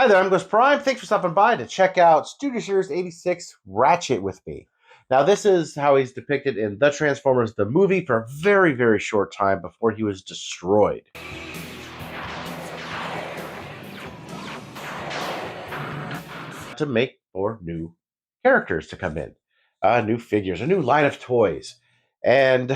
Hi there, I'm Ghost Prime. Thanks for stopping by to check out Studio Series 86 Ratchet with me. Now, this is how he's depicted in The Transformers, the movie, for a very, very short time before he was destroyed. To make for new characters to come in, new figures, a new line of toys. And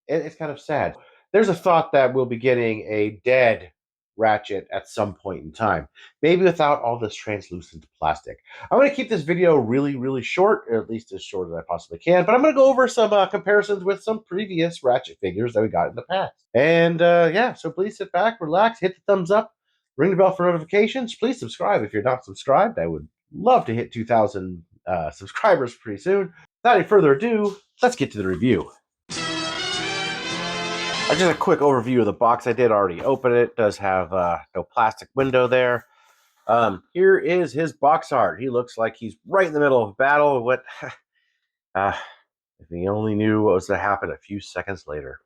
it's kind of sad. There's a thought that we'll be getting a dead Ratchet at some point in time, maybe without all this translucent plastic. I'm going to keep this video really, really short, or at least as short as I possibly can, but I'm going to go over some comparisons with some previous Ratchet figures that we got in the past. And yeah, so please sit back, relax, hit the thumbs up, ring the bell for notifications. Please subscribe if you're not subscribed. I would love to hit 2,000 subscribers pretty soon. Without any further ado, let's get to the review. Just a quick overview of the box. I did already open it. It does have no plastic window there. Here is his box art. He looks like he's right in the middle of a battle. What? If he only knew what was to happen a few seconds later.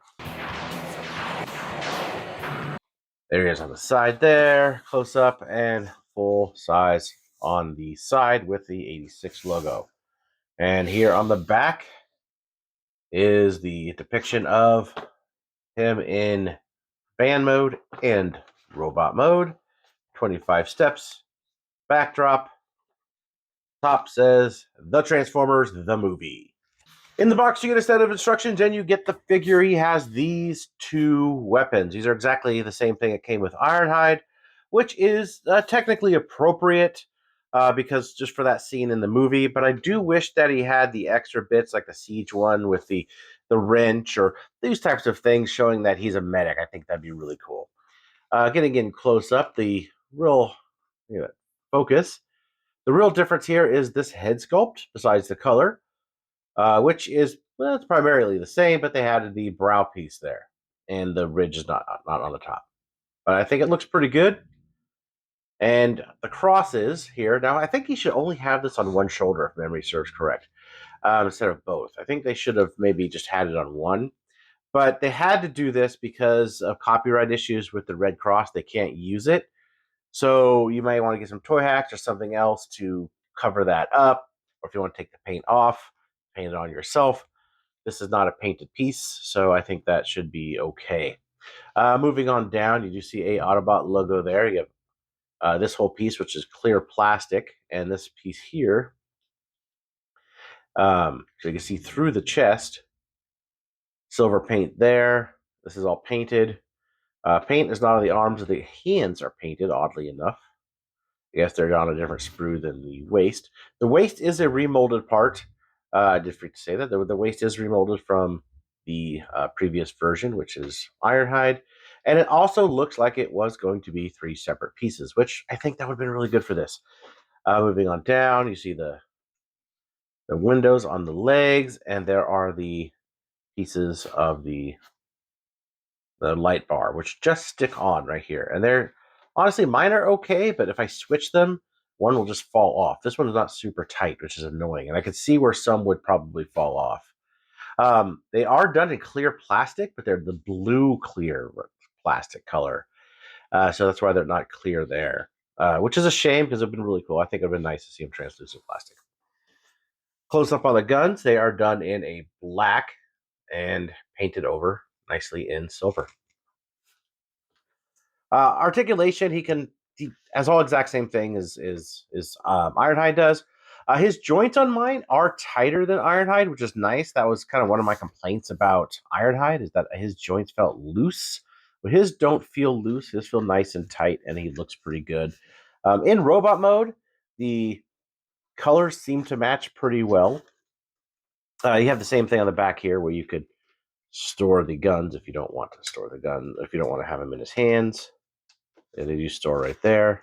There he is on the side there, close up and full size on the side with the 86 logo. And here on the back is the depiction of him in van mode and robot mode. 25 steps, backdrop, top says The Transformers, the movie. In the box, you get a set of instructions and you get the figure. He has these two weapons. These are exactly the same thing that came with Ironhide, which is technically appropriate because just for that scene in the movie. But I do wish that he had the extra bits like the Siege one with the wrench or these types of things showing that he's a medic. I think that'd be really cool. Getting in close up, the real focus. The real difference here is this head sculpt, besides the color, which is, well, it's primarily the same, but they added the brow piece there, and the ridge is not on the top. But I think it looks pretty good. And the crosses here, now I think he should only have this on one shoulder, if memory serves correct, instead of both. I think they should have maybe just had it on one. But they had to do this because of copyright issues with the Red Cross. They can't use it. So you might want to get some toy hacks or something else to cover that up. Or if you want to take the paint off, paint it on yourself. This is not a painted piece, so I think that should be okay. Moving on down, you do see a Autobot logo there. You have this whole piece, which is clear plastic, and this piece here, so you can see through the chest. Silver paint there. This is all painted. Paint is not on the arms. The hands are painted, oddly enough. I guess they're on a different sprue than the waist. The waist is a remolded part. I did forget to say that. The waist is remolded from the previous version, which is Ironhide. And it also looks like it was going to be 3 separate pieces, which I think that would have been really good for this. Moving on down, you see the windows on the legs, and there are the pieces of the light bar, which just stick on right here. And they're honestly, mine are okay, but if I switch them, one will just fall off. This one is not super tight, which is annoying. And I could see where some would probably fall off. They are done in clear plastic, but they're the blue clear plastic color. So that's why they're not clear there, which is a shame because it would have been really cool. I think it would have been nice to see them translucent plastic. Close up on the guns, they are done in a black and painted over nicely in silver. Articulation, he has all exact same thing as Ironhide does. His joints on mine are tighter than Ironhide, which is nice. That was kind of one of my complaints about Ironhide, is that his joints felt loose. But his don't feel loose. His feel nice and tight, and he looks pretty good. In robot mode, the colors seem to match pretty well. You have the same thing on the back here, where you could store the guns if you don't want to store the gun, if you don't want to have them in his hands. They do store right there.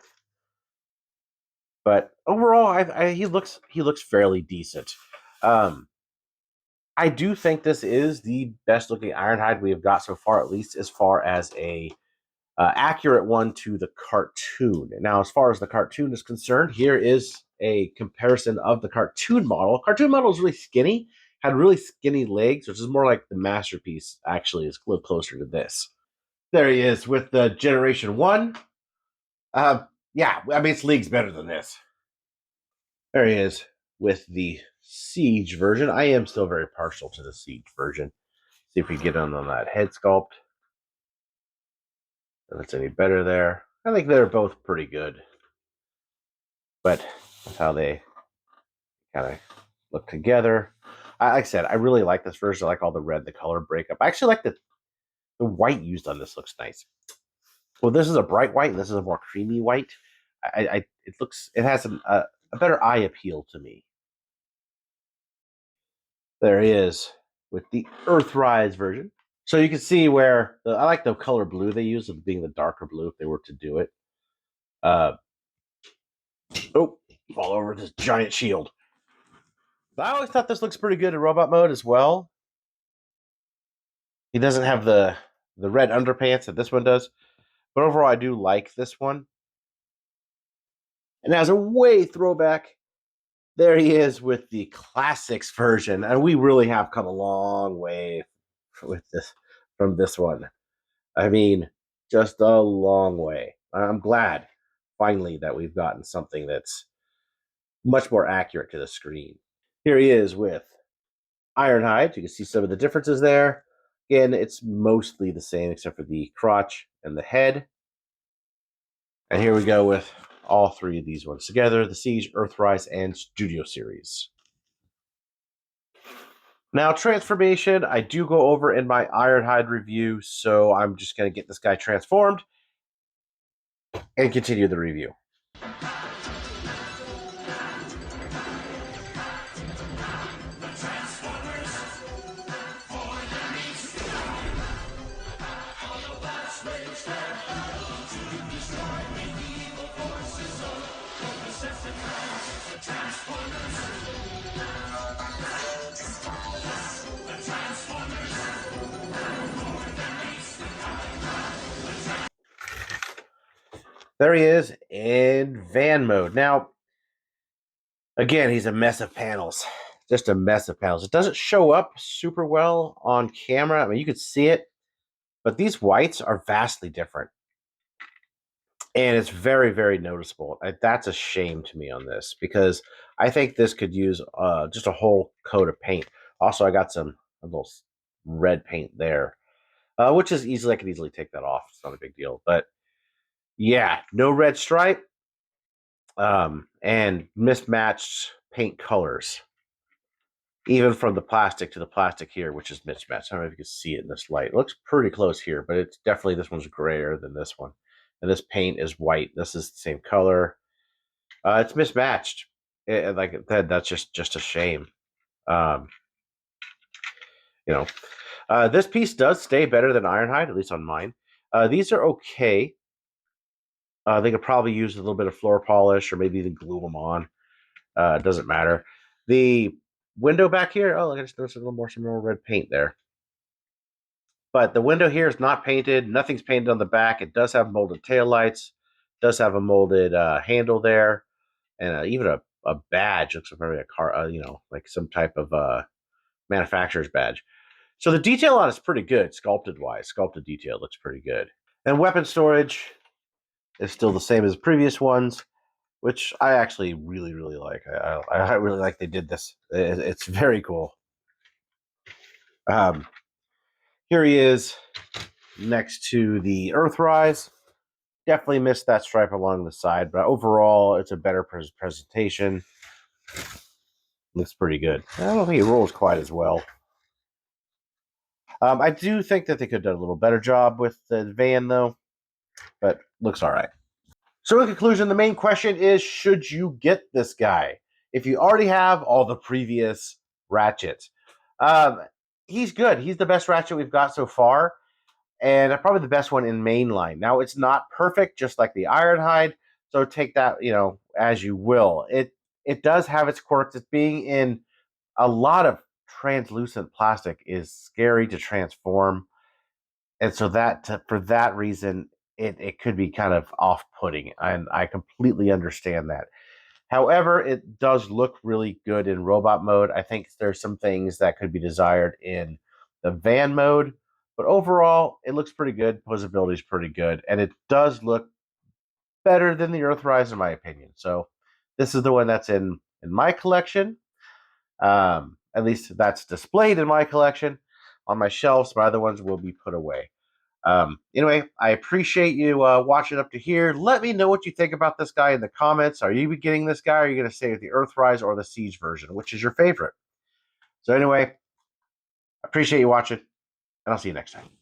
But overall, he looks fairly decent. I do think this is the best looking Ironhide we have got so far, at least as far as a accurate one to the cartoon. Now, as far as the cartoon is concerned, here is a comparison of the cartoon model. Cartoon model is really skinny, had really skinny legs, which is more like the Masterpiece actually is a little closer to this. There he is with the Generation 1. yeah, I mean, it's leagues better than this. There he is with the Siege version. I am still very partial to the Siege version. See if we get on that head sculpt. If it's any better there. I think they're both pretty good. But that's how they kind of look together. Like I said, I really like this version. I like all the red, the color breakup. I actually like the white used on this looks nice. Well, this is a bright white, and this is a more creamy white. It has a better eye appeal to me. There he is with the Earthrise version. So you can see where I like the color blue they use, of being the darker blue if they were to do it. Oh, fall over this giant shield. But I always thought this looks pretty good in robot mode as well. He doesn't have the red underpants that this one does, but overall I do like this one. And as a way throwback, there he is with the classics version, and we really have come a long way with this from this one. I mean, just a long way. I'm glad finally that we've gotten something that's much more accurate to the screen. Here he is with Ironhide. You can see some of the differences there. Again, it's mostly the same except for the crotch and the head. And here we go with all three of these ones together, the Siege, Earthrise, and Studio Series. Now, transformation, I do go over in my Ironhide review, so I'm just going to get this guy transformed and continue the review. There he is in van mode. Now, again, he's a mess of panels. Just a mess of panels. It doesn't show up super well on camera. I mean, you could see it, but these whites are vastly different. And it's very, very noticeable. That's a shame to me on this because I think this could use just a whole coat of paint. Also, I got a little red paint there, which is easily, I could easily take that off. It's not a big deal. But yeah, no red stripe and mismatched paint colors. Even from the plastic to the plastic here, which is mismatched. I don't know if you can see it in this light. It looks pretty close here, but it's definitely, this one's grayer than this one. And this paint is white. This is the same color. It's mismatched. Like that's just a shame. Um, you know, this piece does stay better than Ironhide, at least on mine. These are okay. They could probably use a little bit of floor polish or maybe even glue them on. It doesn't matter. The window back here, oh, look, I just noticed some more red paint there. But the window here is not painted. Nothing's painted on the back. It does have molded taillights. Does have a molded handle there, and even a badge. Looks like maybe a car, like some type of manufacturer's badge. So the detail on it's pretty good, sculpted wise. Sculpted detail looks pretty good. And weapon storage is still the same as previous ones, which I actually really, really like. I really like they did this. It's very cool. Here he is next to the Earthrise. Definitely missed that stripe along the side, but overall, it's a better presentation. Looks pretty good. I don't think he rolls quite as well. I do think that they could have done a little better job with the van, though, but looks all right. So in conclusion, the main question is, should you get this guy? If you already have all the previous Ratchets, he's good. He's the best Ratchet we've got so far, and probably the best one in Mainline. Now, it's not perfect, just like the Ironhide, so take that, as you will. It does have its quirks. It's being in a lot of translucent plastic is scary to transform, and so for that reason, it could be kind of off-putting, and I completely understand that. However, it does look really good in robot mode. I think there's some things that could be desired in the van mode, but overall, it looks pretty good. Posability is pretty good, and it does look better than the Earthrise in my opinion. So this is the one that's in my collection. At least that's displayed in my collection. On my shelves, my other ones will be put away. Anyway, I appreciate you watching up to here. Let me know what you think about this guy in the comments. Are you getting this guy? Or are you going to stay with the Earthrise or the Siege version? Which is your favorite? So anyway, I appreciate you watching, and I'll see you next time.